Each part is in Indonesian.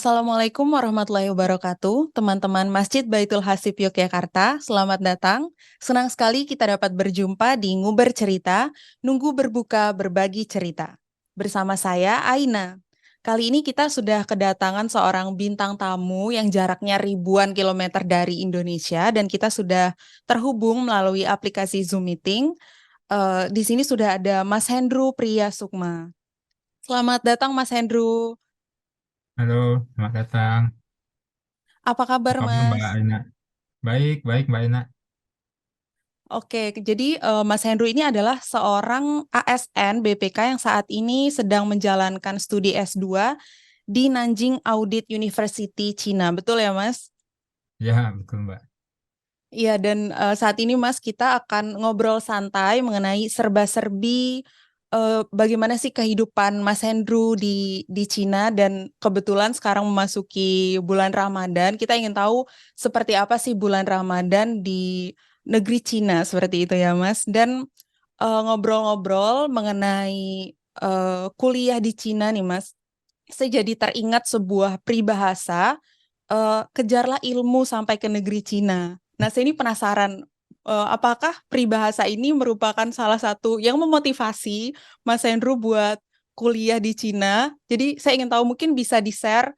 Assalamualaikum warahmatullahi wabarakatuh, teman-teman Masjid Baitul Hasib Yogyakarta. Selamat datang. Senang sekali kita dapat berjumpa di Nguber Cerita, Nunggu Berbuka Berbagi Cerita. Bersama saya, Aina. Kali ini kita sudah kedatangan seorang bintang tamu yang jaraknya ribuan kilometer dari Indonesia dan kita sudah terhubung melalui aplikasi Zoom Meeting. Di sini sudah ada Mas Hendru Priya Sukma. Selamat datang Mas Hendru. Halo, selamat datang. Apa Apa kabar kabar Mbak Mas? Aina? Baik, baik Mbak Aina. Oke, jadi Mas Hendro ini adalah seorang ASN BPK yang saat ini sedang menjalankan studi S2 di Nanjing Audit University, Cina. Betul ya, Mas? Ya, betul Mbak. Iya, dan saat ini Mas kita akan ngobrol santai mengenai serba-serbi bagaimana sih kehidupan Mas Hendro di Cina dan kebetulan sekarang memasuki bulan Ramadan. Kita ingin tahu seperti apa sih bulan Ramadan di negeri Cina seperti itu ya Mas. Dan ngobrol-ngobrol mengenai kuliah di Cina nih Mas. Saya jadi teringat sebuah peribahasa, kejarlah ilmu sampai ke negeri Cina. Nah, saya ini penasaran, apakah peribahasa ini merupakan salah satu yang memotivasi Mas Hendro buat kuliah di Cina? Jadi saya ingin tahu mungkin bisa di-share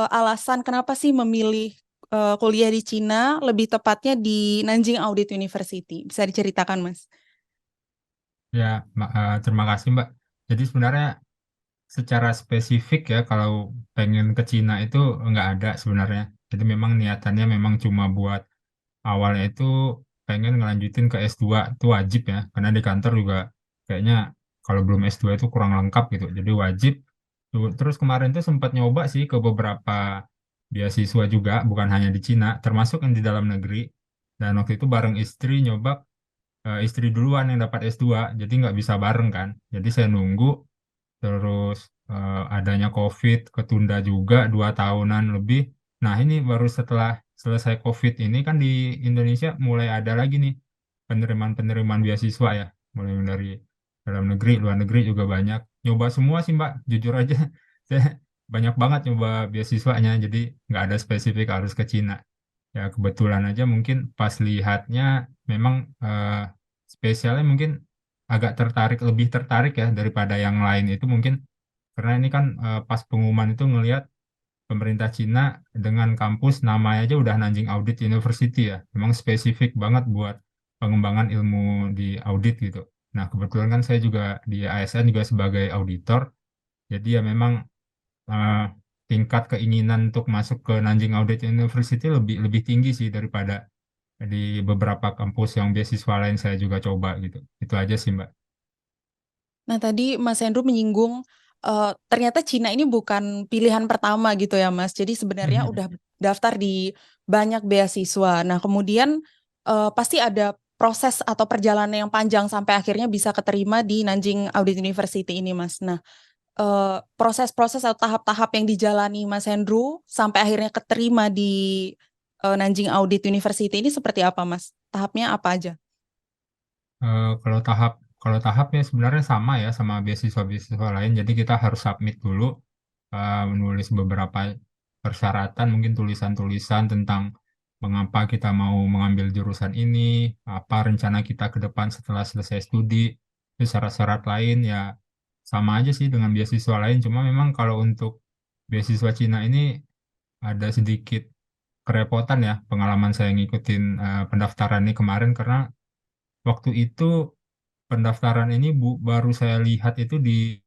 alasan kenapa sih memilih kuliah di Cina, lebih tepatnya di Nanjing Audit University. Bisa diceritakan, Mas? Ya, terima kasih Mbak. Jadi sebenarnya secara spesifik ya kalau pengen ke Cina itu nggak ada sebenarnya. Jadi memang niatannya memang cuma buat awalnya itu pengen ngelanjutin ke S2 itu wajib ya. Karena di kantor juga kayaknya kalau belum S2 itu kurang lengkap gitu. Jadi wajib. Terus kemarin tuh sempat nyoba sih ke beberapa beasiswa juga, bukan hanya di Cina, termasuk yang di dalam negeri. Dan waktu itu bareng istri nyoba, istri duluan yang dapat S2, jadi nggak bisa bareng kan. Jadi saya nunggu, terus adanya COVID, ketunda juga 2 tahunan lebih. Nah ini baru setelah selesai COVID ini kan di Indonesia mulai ada lagi nih penerimaan-penerimaan beasiswa ya. Mulai dari dalam negeri, luar negeri juga banyak. Nyoba semua sih Mbak, jujur aja. Saya banyak banget nyoba beasiswanya, jadi nggak ada spesifik harus ke Cina. Ya kebetulan aja mungkin pas lihatnya memang spesialnya mungkin agak tertarik, lebih tertarik ya daripada yang lain itu mungkin karena ini kan pas pengumuman itu ngelihat pemerintah Cina dengan kampus namanya aja udah Nanjing Audit University ya. Memang spesifik banget buat pengembangan ilmu di audit gitu. Nah, kebetulan kan saya juga di ASN juga sebagai auditor. Jadi ya memang eh, tingkat keinginan untuk masuk ke Nanjing Audit University lebih lebih tinggi sih daripada di beberapa kampus yang beasiswa lain saya juga coba gitu. Itu aja sih, Mbak. Nah, tadi Mas Hendro menyinggung ternyata Cina ini bukan pilihan pertama gitu ya, Mas. Jadi sebenarnya udah daftar di banyak beasiswa. Nah, kemudian pasti ada proses atau perjalanan yang panjang sampai akhirnya bisa keterima di Nanjing Audit University ini, Mas. Nah, proses-proses atau tahap-tahap yang dijalani Mas Hendro sampai akhirnya keterima di Nanjing Audit University ini seperti apa, Mas? Tahapnya apa aja? Kalau tahapnya sebenarnya sama ya sama beasiswa-beasiswa lain. Jadi kita harus submit dulu menulis beberapa persyaratan, mungkin tulisan-tulisan tentang mengapa kita mau mengambil jurusan ini, apa rencana kita ke depan setelah selesai studi, terus syarat-syarat lain ya sama aja sih dengan beasiswa lain. Cuma memang kalau untuk beasiswa Cina ini ada sedikit kerepotan ya pengalaman saya ngikutin pendaftaran ini kemarin karena waktu itu pendaftaran ini baru saya lihat itu di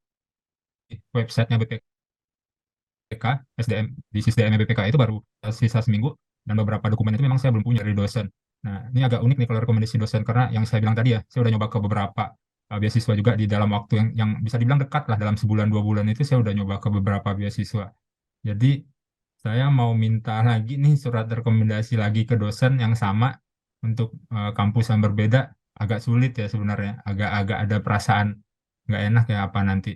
websitenya BPK, SDM, di SDM BPK itu baru sisa seminggu, dan beberapa dokumen itu memang saya belum punya dari dosen. Nah, ini agak unik nih kalau rekomendasi dosen, karena yang saya bilang tadi ya, saya udah nyoba ke beberapa beasiswa juga di dalam waktu yang bisa dibilang dekat lah, dalam sebulan 2 bulan itu saya udah nyoba ke beberapa beasiswa. Jadi, saya mau minta lagi nih surat rekomendasi lagi ke dosen yang sama untuk kampus yang berbeda, agak sulit ya sebenarnya, agak-agak ada perasaan nggak enak ya apa nanti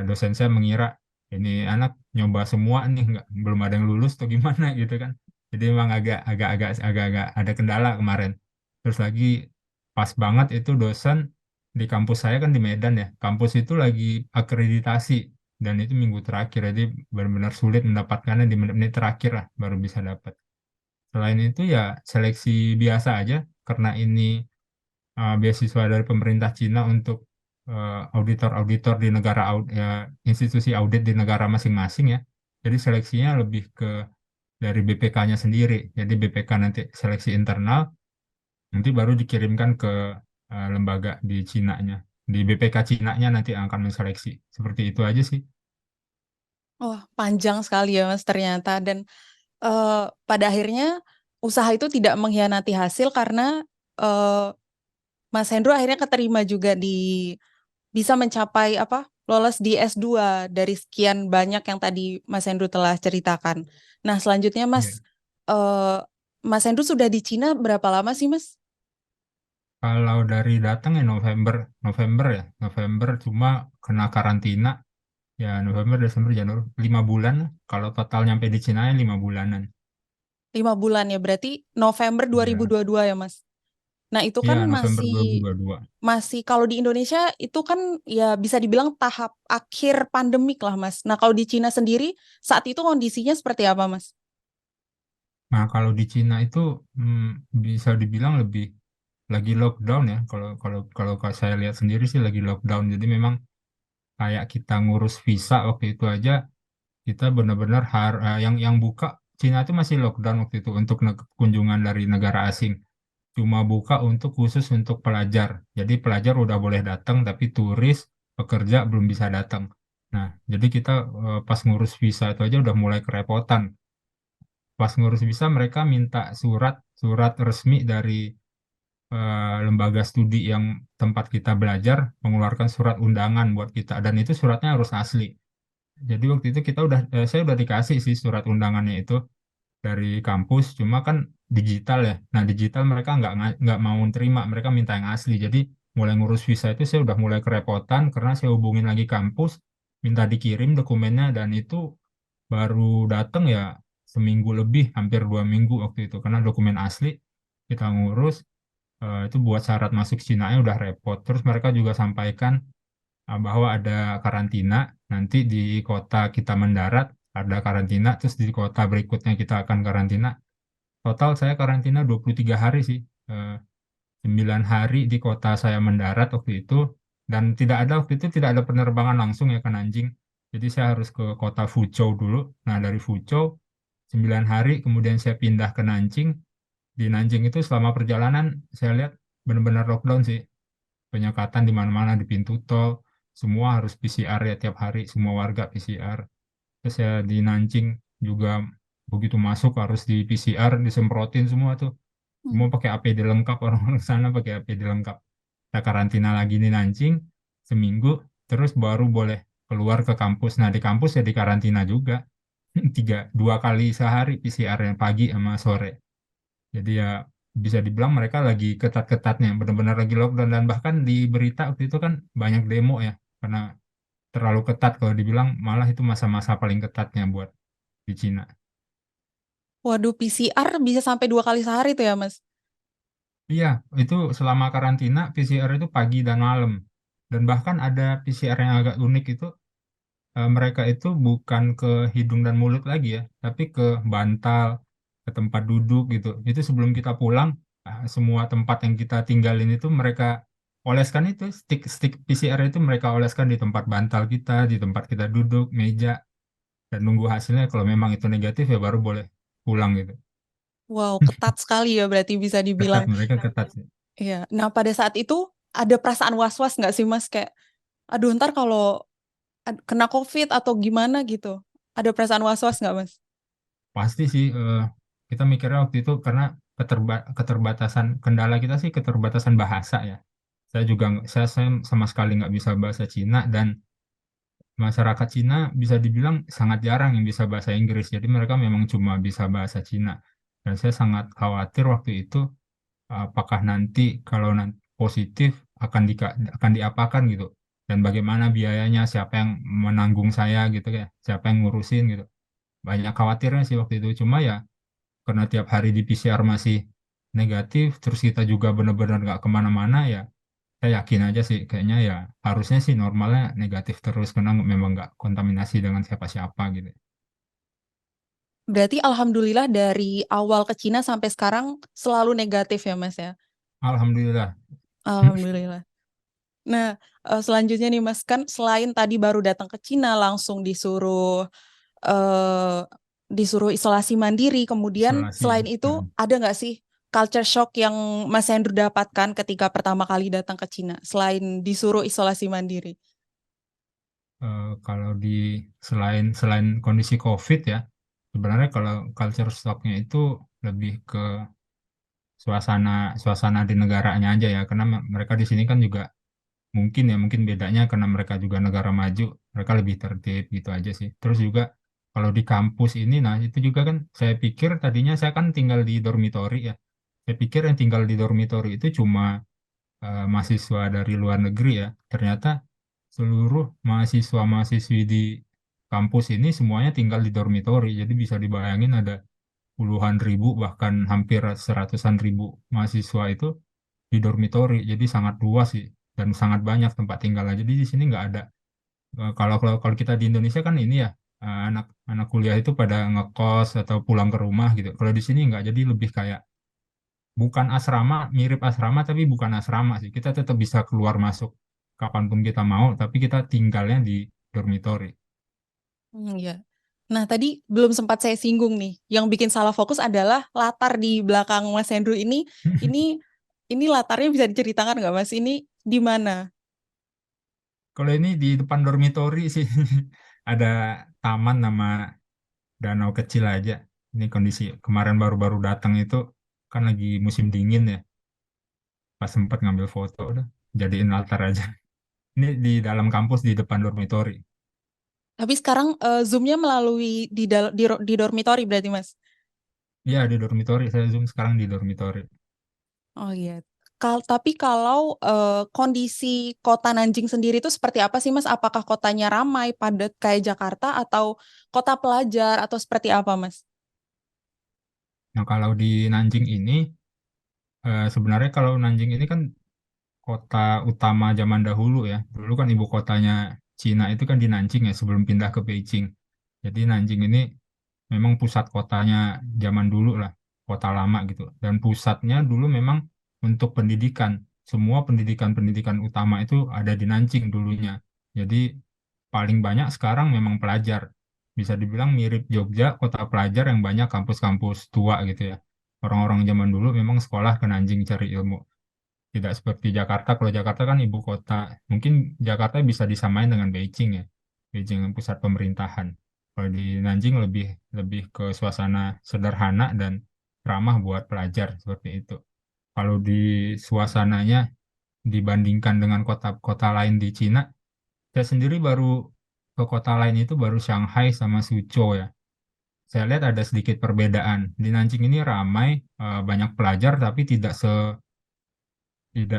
dosen saya mengira ini anak nyoba semua nih nggak belum ada yang lulus atau gimana gitu kan. Jadi memang agak-agak ada kendala kemarin. Terus lagi pas banget itu dosen di kampus saya kan di Medan ya. Kampus itu lagi akreditasi. dan itu minggu terakhir, jadi benar-benar sulit mendapatkannya di menit-menit terakhir lah baru bisa dapat. Selain itu ya seleksi biasa aja, karena ini beasiswa dari pemerintah Cina untuk auditor-auditor di negara ya, institusi audit di negara masing-masing ya. Jadi seleksinya lebih ke dari BPK-nya sendiri. Jadi BPK nanti seleksi internal, nanti baru dikirimkan ke lembaga di Cina-nya. Di BPK Cina-nya nanti akan menseleksi. Seperti itu aja sih. Wah, panjang sekali ya Mas ternyata. Dan pada akhirnya usaha itu tidak mengkhianati hasil karena eh, Mas Hendro akhirnya keterima juga di bisa mencapai apa? Lolos di S2 dari sekian banyak yang tadi Mas Hendro telah ceritakan. Nah, selanjutnya Iya. Mas Hendro sudah di Cina berapa lama sih, Mas? Kalau dari datang ya November, November ya, November cuma kena karantina ya November, Desember, Januari, 5 bulan lah. Kalau total nyampe di Cina ya 5 bulanan. 5 bulan ya, berarti November Ya, 2022 ya, Mas. Nah, itu kan iya November masih 2022. masih kalau di Indonesia itu kan ya bisa dibilang tahap akhir pandemik lah, Mas. Nah, kalau di Cina sendiri saat itu kondisinya seperti apa, Mas? Nah, kalau di Cina itu bisa dibilang lebih lagi lockdown ya. Kalau kalau kalau saya lihat sendiri sih lagi lockdown. Jadi memang kayak kita ngurus visa waktu itu aja, kita benar-benar yang buka Cina itu masih lockdown waktu itu untuk kunjungan dari negara asing. Cuma buka untuk khusus untuk pelajar. Jadi pelajar udah boleh datang, tapi turis, pekerja belum bisa datang. Nah, jadi kita pas ngurus visa itu aja udah mulai kerepotan. Pas ngurus visa mereka minta surat surat resmi dari lembaga studi yang tempat kita belajar mengeluarkan surat undangan buat kita, dan itu suratnya harus asli. Jadi waktu itu saya udah dikasih sih surat undangannya itu dari kampus, cuma kan digital ya. Nah digital mereka nggak mau terima, mereka minta yang asli. Jadi mulai ngurus visa itu saya udah mulai kerepotan karena saya hubungin lagi kampus, minta dikirim dokumennya, dan itu baru datang ya seminggu lebih, hampir 2 minggu waktu itu, karena dokumen asli kita ngurus. Itu buat syarat masuk Cina-nya udah repot. Terus mereka juga sampaikan bahwa ada karantina, nanti di kota kita mendarat ada karantina, terus di kota berikutnya kita akan karantina. Total saya karantina 23 hari sih. Eh, 9 hari di kota saya mendarat waktu itu, dan waktu itu tidak ada penerbangan langsung ya ke Nanjing. Jadi saya harus ke kota Fuzhou dulu. Nah, dari Fuzhou 9 hari kemudian saya pindah ke Nanjing. Di Nanjing itu selama perjalanan saya lihat benar-benar lockdown sih. Penyekatan di mana-mana di pintu tol, semua harus PCR ya tiap hari, semua warga PCR. Terus ya di Nanjing juga begitu masuk harus di PCR, disemprotin semua tuh. Hmm. Semua pakai APD lengkap, orang-orang sana pakai APD lengkap. Kita karantina lagi di Nanjing seminggu, terus baru boleh keluar ke kampus. Nah di kampus ya di karantina juga, 2 kali sehari PCR yang pagi sama sore. Jadi ya bisa dibilang mereka lagi ketat-ketatnya, benar-benar lagi lockdown, dan bahkan di berita waktu itu kan banyak demo ya, karena terlalu ketat, kalau dibilang malah itu masa-masa paling ketatnya buat di Cina. Waduh, PCR bisa sampai 2 kali sehari tuh ya, Mas? Iya, itu selama karantina PCR itu pagi dan malam. Dan bahkan ada PCR yang agak unik itu, mereka itu bukan ke hidung dan mulut lagi ya, tapi ke bantal, ke tempat duduk gitu. Itu sebelum kita pulang, semua tempat yang kita tinggalin itu mereka oleskan, itu stick PCR itu mereka oleskan di tempat bantal kita, di tempat kita duduk, meja, dan nunggu hasilnya. Kalau memang itu negatif ya baru boleh pulang gitu. Wow, ketat sekali ya berarti bisa Ketat, dibilang. mereka ketat sih. Iya. Nah, pada saat itu ada perasaan was-was nggak sih, Mas? Kayak, aduh, ntar kalau kena COVID atau gimana gitu. Ada perasaan was-was nggak, Mas? Pasti sih, kita mikirnya waktu itu karena keterbatasan, kendala kita sih keterbatasan bahasa ya. Saya juga saya sama sekali nggak bisa bahasa Cina, dan masyarakat Cina bisa dibilang sangat jarang yang bisa bahasa Inggris. Jadi mereka memang cuma bisa bahasa Cina. Dan saya sangat khawatir waktu itu, apakah nanti kalau nanti positif akan diapakan gitu. Dan bagaimana biayanya, siapa yang menanggung saya gitu ya, siapa yang ngurusin gitu. Banyak khawatirnya sih waktu itu. Cuma ya karena tiap hari di PCR masih negatif, terus kita juga benar-benar nggak kemana-mana ya, saya yakin aja sih kayaknya ya harusnya sih normalnya negatif terus karena memang nggak kontaminasi dengan siapa-siapa gitu. Berarti alhamdulillah dari awal ke Cina sampai sekarang selalu negatif ya Mas ya. Alhamdulillah. Alhamdulillah. Nah, selanjutnya nih Mas, kan selain tadi baru datang ke Cina langsung eh, disuruh isolasi mandiri, kemudian Isolasi ya. selain itu Mm. ada nggak sih culture shock yang Mas Hendro dapatkan ketika pertama kali datang ke Cina selain disuruh isolasi mandiri? Kalau di selain selain kondisi COVID ya, sebenarnya kalau culture shocknya itu lebih ke suasana suasana di negaranya aja ya, karena mereka di sini kan juga mungkin ya mungkin bedanya karena mereka juga negara maju, mereka lebih tertib gitu aja sih. Terus juga kalau di kampus ini, nah itu juga kan saya pikir tadinya saya kan tinggal di dormitori ya, saya pikir yang tinggal di dormitori itu cuma mahasiswa dari luar negeri ya. Ternyata seluruh mahasiswa-mahasiswi di kampus ini semuanya tinggal di dormitori. Jadi bisa dibayangin ada puluhan ribu bahkan hampir seratusan ribu mahasiswa itu di dormitori. Jadi sangat luas sih dan sangat banyak tempat tinggalnya. Jadi di sini nggak ada. Kalau kita di Indonesia kan ini ya anak anak kuliah itu pada ngekos atau pulang ke rumah gitu. Kalau di sini nggak. Jadi lebih kayak bukan asrama, mirip asrama tapi bukan asrama sih. Kita tetap bisa keluar masuk kapanpun kita mau, tapi kita tinggalnya di dormitori. Ya. Nah, tadi belum sempat saya singgung nih. Yang bikin salah fokus adalah latar di belakang Mas Hendro ini ini latarnya bisa diceritakan nggak Mas? Ini di mana? Kalau ini di depan dormitori sih ada taman nama danau kecil aja. Ini kondisi kemarin baru-baru datang itu kan lagi musim dingin ya. Pas sempat ngambil foto udah jadiin altar aja. Ini di dalam kampus di depan dormitori. Tapi sekarang Zoom-nya melalui di dormitori berarti Mas. Iya di dormitori. Saya zoom sekarang di dormitori. Oh iya. Tapi kalau kondisi kota Nanjing sendiri itu seperti apa sih Mas? Apakah kotanya ramai, padat kayak Jakarta atau kota pelajar atau seperti apa Mas? Nah kalau di Nanjing ini sebenarnya kalau Nanjing ini kan kota utama zaman dahulu ya. Dulu kan ibu kotanya Cina itu kan di Nanjing ya sebelum pindah ke Beijing. Jadi Nanjing ini memang pusat kotanya zaman dulu lah, kota lama gitu. Dan pusatnya dulu memang untuk pendidikan. Semua pendidikan-pendidikan utama itu ada di Nanjing dulunya. Jadi paling banyak sekarang memang pelajar. Bisa dibilang mirip Jogja, kota pelajar yang banyak kampus-kampus tua gitu ya. Orang-orang zaman dulu memang sekolah ke Nanjing cari ilmu. Tidak seperti Jakarta. Kalau Jakarta kan ibu kota. Mungkin Jakarta bisa disamain dengan Beijing ya. Beijing yang pusat pemerintahan. Kalau di Nanjing lebih lebih ke suasana sederhana dan ramah buat pelajar seperti itu. Kalau di suasananya dibandingkan dengan kota-kota lain di Cina, saya sendiri baru ke kota lain itu baru Shanghai sama Suzhou ya. Saya lihat ada sedikit perbedaan. Di Nanjing ini ramai, banyak pelajar, tapi tidak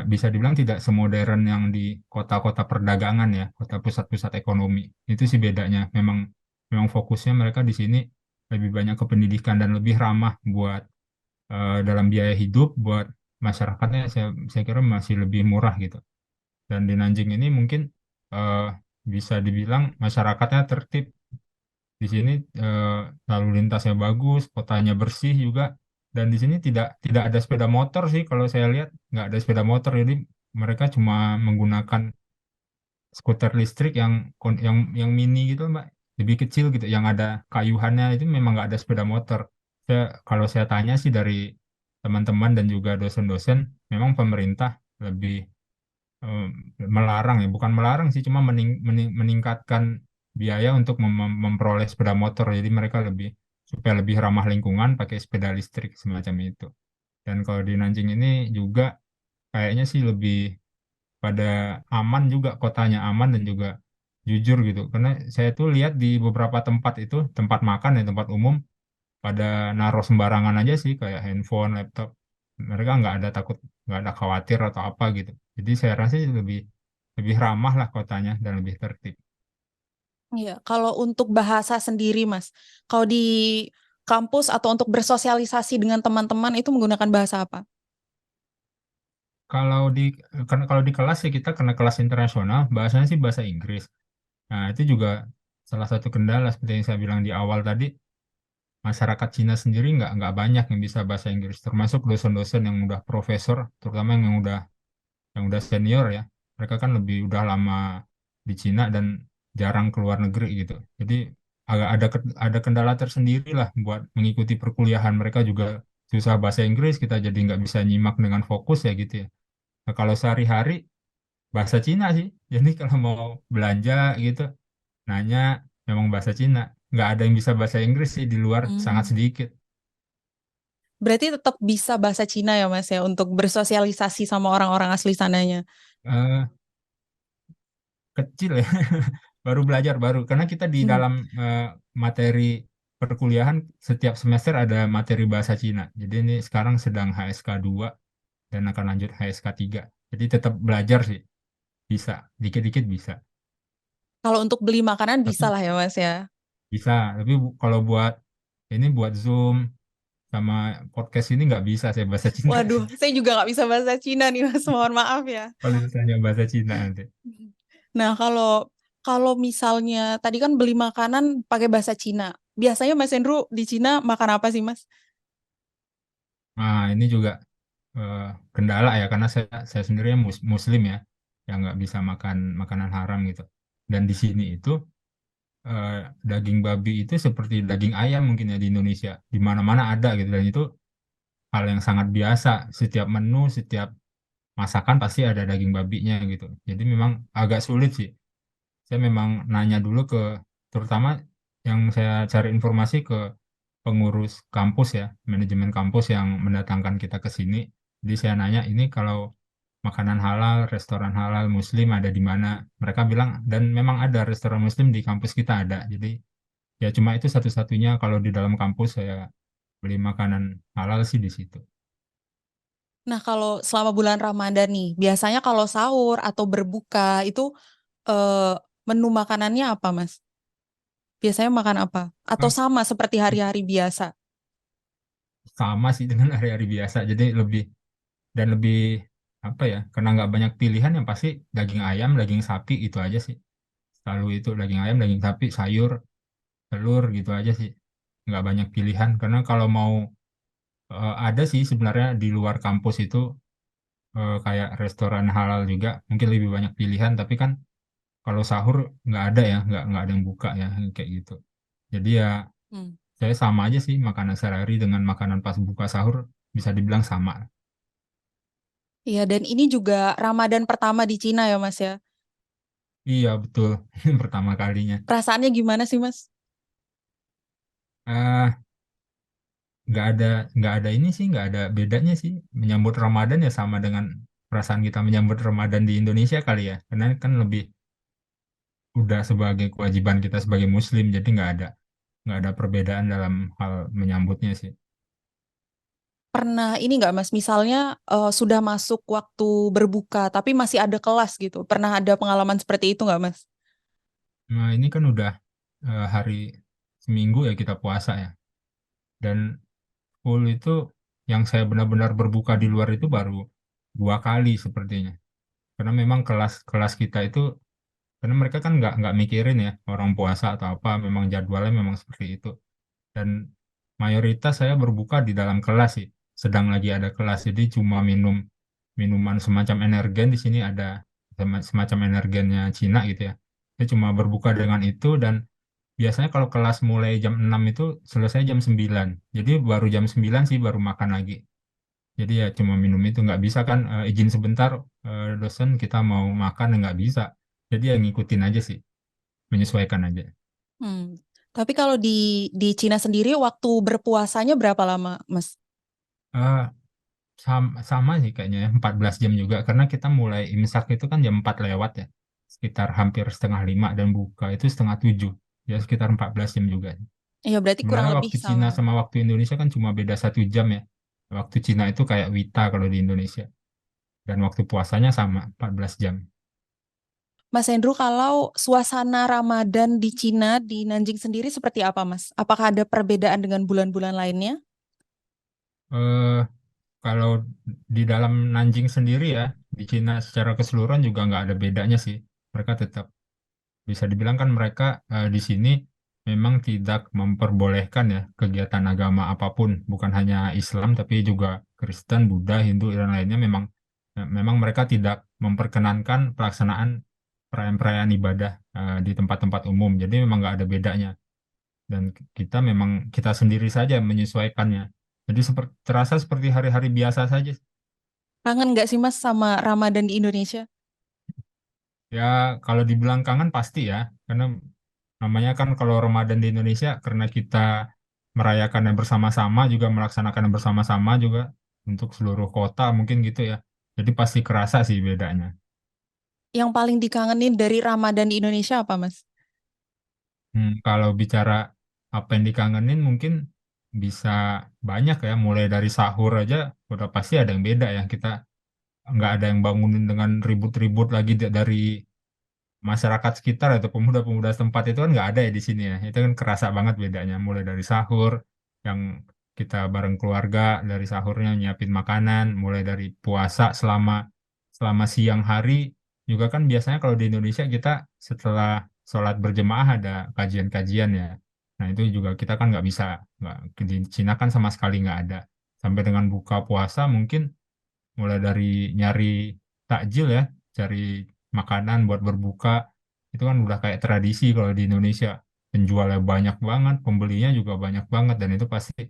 bisa dibilang tidak semodern yang di kota-kota perdagangan ya, kota pusat-pusat ekonomi. Itu sih bedanya. Memang memang fokusnya mereka di sini lebih banyak ke pendidikan dan lebih ramah buat dalam biaya hidup buat masyarakatnya. Saya kira masih lebih murah gitu. Dan di Nanjing ini mungkin eh, bisa dibilang masyarakatnya tertib. Di sini eh, lalu lintasnya bagus, kotanya bersih juga, dan di sini tidak tidak ada sepeda motor sih kalau saya lihat nggak ada sepeda motor, jadi mereka cuma menggunakan skuter listrik yang mini gitu Mbak, lebih kecil gitu, yang ada kayuhannya itu memang nggak ada sepeda motor. Kalau saya tanya sih dari teman-teman dan juga dosen-dosen, memang pemerintah lebih eh, melarang ya, bukan melarang sih, cuma meningkatkan biaya untuk memperoleh sepeda motor. Jadi mereka lebih supaya lebih ramah lingkungan pakai sepeda listrik semacam itu. Dan kalau di Nanjing ini juga kayaknya sih lebih pada aman juga kotanya aman dan juga jujur gitu. Karena saya tuh lihat di beberapa tempat itu tempat makan ya tempat umum pada naruh sembarangan aja sih kayak handphone, laptop. Mereka nggak ada khawatir atau apa gitu. Jadi saya rasa sih lebih lebih ramah lah kotanya dan lebih tertib. Iya, kalau untuk bahasa sendiri Mas, kalau di kampus atau untuk bersosialisasi dengan teman-teman itu menggunakan bahasa apa? Kalau di kelas sih kita karena kelas internasional, bahasanya sih bahasa Inggris. Nah, itu juga salah satu kendala seperti yang saya bilang di awal tadi, masyarakat Cina sendiri nggak banyak yang bisa bahasa Inggris, termasuk dosen-dosen yang udah profesor, terutama yang udah senior ya. Mereka kan lebih udah lama di Cina dan jarang keluar negeri gitu. Jadi agak ada kendala tersendiri lah buat mengikuti perkuliahan. Mereka juga susah bahasa Inggris, kita jadi nggak bisa nyimak dengan fokus ya gitu ya. Nah, kalau sehari-hari bahasa Cina sih. Jadi kalau mau belanja gitu, nanya memang bahasa Cina. Nggak ada yang bisa bahasa Inggris sih di luar, sangat Hmm. sedikit. Berarti tetap bisa bahasa Cina ya Mas ya untuk bersosialisasi sama orang-orang asli sananya. Eh, Kecil ya, baru belajar baru. Karena kita di Hmm. dalam materi perkuliahan setiap semester ada materi bahasa Cina. Jadi ini sekarang sedang HSK 2 dan akan lanjut HSK 3. Jadi tetap belajar sih, bisa. Dikit-dikit bisa. Kalau untuk beli makanan bisa Tapi lah ya Mas ya. bisa. Tapi kalau buat Zoom sama podcast ini nggak bisa saya bahasa Cina. Waduh, saya juga nggak bisa bahasa Cina nih Mas, mohon maaf ya. Kalau misalnya bahasa Cina nanti. Nah, kalau kalau misalnya tadi kan beli makanan pakai bahasa Cina. Biasanya Mas Hendro di Cina makan apa sih Mas? Nah, ini juga eh, kendala ya karena saya sendiri Muslim ya, yang nggak bisa makan makanan haram gitu. Dan di sini itu eh, daging babi itu seperti daging ayam mungkin ya di Indonesia, di mana-mana ada gitu dan itu hal yang sangat biasa. Setiap menu, setiap masakan pasti ada daging babinya gitu. Jadi memang agak sulit sih. Saya memang nanya dulu terutama yang saya cari informasi ke pengurus kampus ya, manajemen kampus yang mendatangkan kita ke sini. Jadi saya nanya ini kalau makanan halal, restoran halal Muslim ada di mana? Mereka bilang dan memang ada restoran Muslim di kampus kita ada. Jadi ya cuma itu satu-satunya kalau di dalam kampus saya beli makanan halal sih di situ. Nah, kalau selama bulan Ramadan nih, biasanya kalau sahur atau berbuka itu eh, menu makanannya apa Mas? Biasanya makan apa? Atau Ah, sama seperti hari-hari biasa? sama sih dengan hari-hari biasa. Jadi lebih apa ya? Karena nggak banyak pilihan yang pasti daging ayam, daging sapi itu aja sih. Selalu itu daging ayam, daging sapi, sayur, telur gitu aja sih. Nggak banyak pilihan karena kalau mau ada sih sebenarnya di luar kampus itu kayak restoran halal juga mungkin lebih banyak pilihan tapi kan kalau sahur nggak ada ya nggak ada yang buka ya kayak gitu. Jadi ya Hmm. saya sama aja sih makanan sehari-hari dengan makanan pas buka sahur bisa dibilang sama. Iya, dan ini juga Ramadan pertama di Cina ya Mas ya. Iya betul. Pertama kalinya. Perasaannya gimana sih Mas? Ah, nggak ada ini sih nggak ada bedanya sih menyambut Ramadan ya sama dengan perasaan kita menyambut Ramadan di Indonesia kali ya karena kan lebih udah sebagai kewajiban kita sebagai Muslim jadi nggak ada perbedaan dalam hal menyambutnya sih. Pernah ini nggak Mas, misalnya sudah masuk waktu berbuka tapi masih ada kelas gitu. Pernah ada pengalaman seperti itu nggak Mas? Nah ini kan udah hari seminggu ya kita puasa ya dan full itu yang saya benar-benar berbuka di luar itu baru 2 kali sepertinya karena memang kelas-kelas kita itu karena mereka kan nggak mikirin ya orang puasa atau apa memang jadwalnya memang seperti itu. Dan mayoritas saya berbuka di dalam kelas sih sedang lagi ada kelas jadi cuma minum minuman semacam energen di sini ada semacam energennya Cina gitu ya saya cuma berbuka dengan itu dan biasanya kalau kelas mulai jam 6 itu selesai jam 9 jadi baru jam 9 sih baru makan lagi jadi ya cuma minum itu nggak bisa kan izin sebentar dosen kita mau makan nggak bisa jadi ya ngikutin aja sih menyesuaikan aja. Hmm. Tapi kalau di Cina sendiri waktu berpuasanya berapa lama Mas? Eh, sama sih kayaknya ya, 14 jam juga karena kita mulai imsak itu kan jam 4 lewat ya sekitar hampir setengah 5 dan buka itu setengah 7 ya sekitar 14 jam juga Ya berarti kurang sebenarnya lebih waktu Cina sama. sama waktu Indonesia kan cuma beda 1 jam ya waktu Cina itu kayak Wita kalau di Indonesia dan waktu puasanya sama 14 jam. Mas Hendro, kalau suasana Ramadan di Cina, di Nanjing sendiri seperti apa Mas? Apakah ada perbedaan dengan bulan-bulan lainnya? Eh kalau di dalam Nanjing sendiri ya, di Cina secara keseluruhan juga nggak ada bedanya sih. Mereka tetap bisa dibilang kan mereka di sini memang tidak memperbolehkan ya kegiatan agama apapun, bukan hanya Islam tapi juga Kristen, Buddha, Hindu dan lainnya memang mereka tidak memperkenankan pelaksanaan perayaan-perayaan ibadah di tempat-tempat umum. Jadi memang nggak ada bedanya dan kita memang kita sendiri saja menyesuaikannya. Jadi terasa seperti hari-hari biasa saja. Kangen nggak sih Mas sama Ramadan di Indonesia? Ya, kalau dibilang kangen pasti ya, karena namanya kan kalau Ramadan di Indonesia, karena kita merayakannya bersama-sama, juga melaksanakannya bersama-sama juga untuk seluruh kota mungkin gitu ya. Jadi pasti kerasa sih bedanya. Yang paling dikangenin dari Ramadan di Indonesia apa Mas? Kalau bicara apa yang dikangenin mungkin bisa banyak ya, mulai dari sahur aja udah pasti ada yang beda ya. Kita nggak ada yang bangunin dengan ribut-ribut lagi dari masyarakat sekitar atau pemuda-pemuda setempat itu kan nggak ada ya di sini ya. Itu kan kerasa banget bedanya. Mulai dari sahur yang kita bareng keluarga, dari sahurnya nyiapin makanan, mulai dari puasa selama selama siang hari juga kan biasanya kalau di Indonesia kita setelah sholat berjemaah ada kajian-kajian ya. Nah itu juga kita kan nggak di Cina kan sama sekali nggak ada. Sampai dengan buka puasa mungkin mulai dari nyari takjil ya, cari makanan buat berbuka, itu kan udah kayak tradisi kalau di Indonesia. Penjualnya banyak banget, pembelinya juga banyak banget, dan itu pasti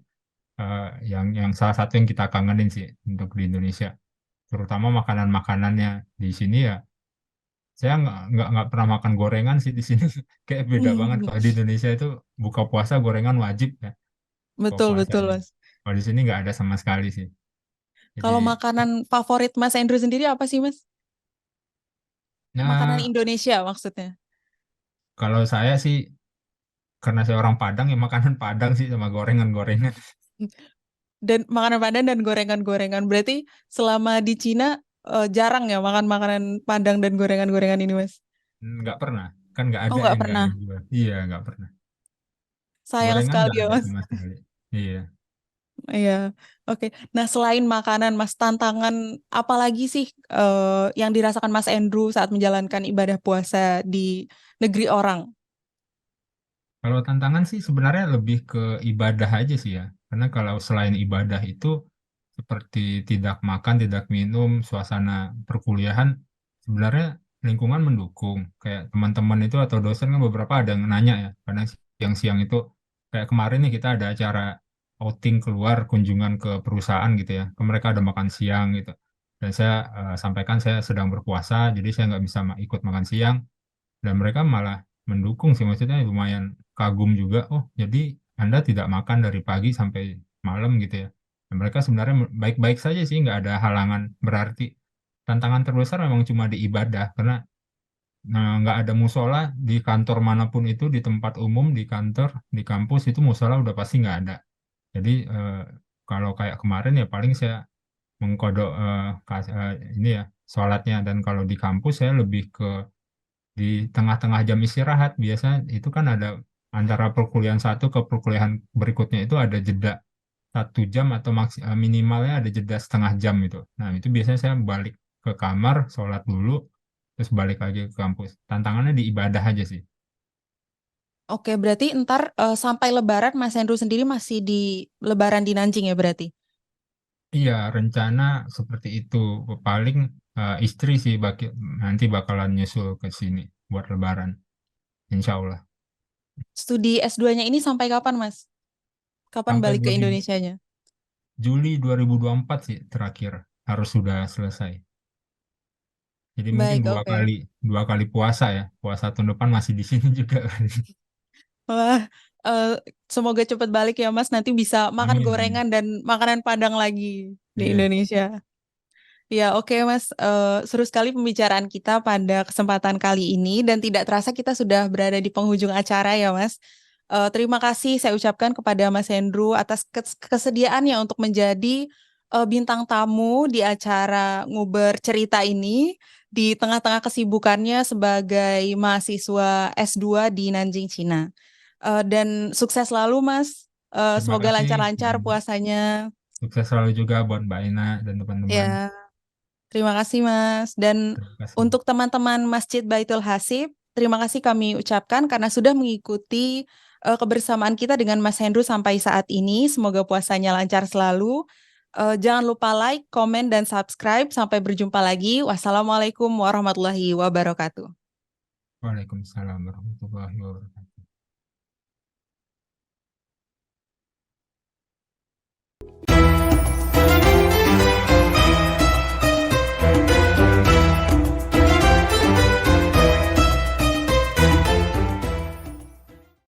eh, yang salah satu yang kita kangenin sih untuk di Indonesia. Terutama makanan-makanannya di sini ya, saya nggak pernah makan gorengan sih di sini. Kayak beda banget kalau di Indonesia itu buka puasa gorengan wajib ya, buka Betul betul puasanya. Mas. Kalau di sini nggak ada sama sekali sih. Jadi, Kalau makanan favorit Mas Andrew sendiri apa sih Mas? Makanan ya Indonesia maksudnya. kalau saya sih karena saya orang Padang ya makanan Padang sih sama gorengan-gorengan. Dan makanan Padang dan gorengan-gorengan. Berarti selama di Cina jarang ya makan makanan Padang dan gorengan-gorengan ini Mas. Nggak pernah, kan nggak Oh ada nggak yang nggak pernah. ada yang jual. Iya nggak pernah. Sayang Gorengan sekali nggak ya ada Mas. sama sekali. Iya. Iya, oke. Nah, selain makanan, Mas, tantangan apa lagi sih yang dirasakan Mas Andrew saat menjalankan ibadah puasa di negeri orang? Kalau tantangan sih sebenarnya lebih ke ibadah aja sih ya. Karena kalau selain ibadah itu seperti tidak makan, tidak minum, suasana perkuliahan sebenarnya lingkungan mendukung. Kayak teman-teman itu atau dosen kan beberapa ada yang nanya ya. Karena siang-siang itu kayak kemarin nih kita ada acara outing keluar kunjungan ke perusahaan gitu ya. Ke mereka ada makan siang gitu. Dan saya sampaikan saya sedang berpuasa, jadi saya nggak bisa ikut makan siang dan mereka malah mendukung sih maksudnya lumayan kagum juga oh jadi Anda tidak makan dari pagi sampai malam gitu ya dan mereka sebenarnya baik-baik saja sih nggak ada halangan berarti tantangan terbesar memang cuma di ibadah karena nggak ada musola di kantor manapun itu di tempat umum di kantor di kampus itu musola udah pasti nggak ada jadi kalau kayak kemarin ya paling saya mengkodok ini ya sholatnya dan kalau di kampus saya lebih ke di tengah-tengah jam istirahat biasanya itu kan ada antara perkuliahan satu ke perkuliahan berikutnya itu ada jeda 1 jam atau minimalnya ada jeda setengah jam itu. Nah itu biasanya saya balik ke kamar, sholat dulu, terus balik lagi ke kampus. Tantangannya di ibadah aja sih. Oke, berarti ntar sampai Lebaran Mas Andrew sendiri masih di Lebaran di Nanjing ya berarti? Iya, rencana seperti itu. Paling istri sih nanti bakalan nyusul ke sini buat Lebaran, insya Allah. Studi S2-nya ini sampai kapan Mas? Kapan Sampai balik ke Indonesianya? Juli 2024 sih terakhir harus sudah selesai. Jadi mungkin Baik, oke. dua kali puasa ya. Puasa tahun depan masih di sini juga. Wah, eh, semoga cepat balik ya Mas. Nanti bisa makan Amin, amin. gorengan dan makanan Padang lagi di Iya, Indonesia. Ya, oke Mas. Seru sekali pembicaraan kita pada kesempatan kali ini dan tidak terasa kita sudah berada di penghujung acara ya Mas. Terima kasih saya ucapkan kepada Mas Hendru atas kesediaannya untuk menjadi bintang tamu di acara Nguber Cerita ini di tengah-tengah kesibukannya sebagai mahasiswa S2 di Nanjing, Cina. Dan sukses selalu Mas. terima Semoga kasih. lancar-lancar puasanya. Sukses selalu juga buat Mbak Ina dan teman-teman. Ya, terima kasih Mas. Dan Terima kasih. untuk teman-teman Masjid Baitul Hasib, terima kasih kami ucapkan karena sudah mengikuti kebersamaan kita dengan Mas Hendro sampai saat ini. Semoga puasanya lancar selalu. Jangan lupa like, komen, dan subscribe. Sampai berjumpa lagi. Wassalamualaikum warahmatullahi wabarakatuh. Waalaikumsalam warahmatullahi wabarakatuh.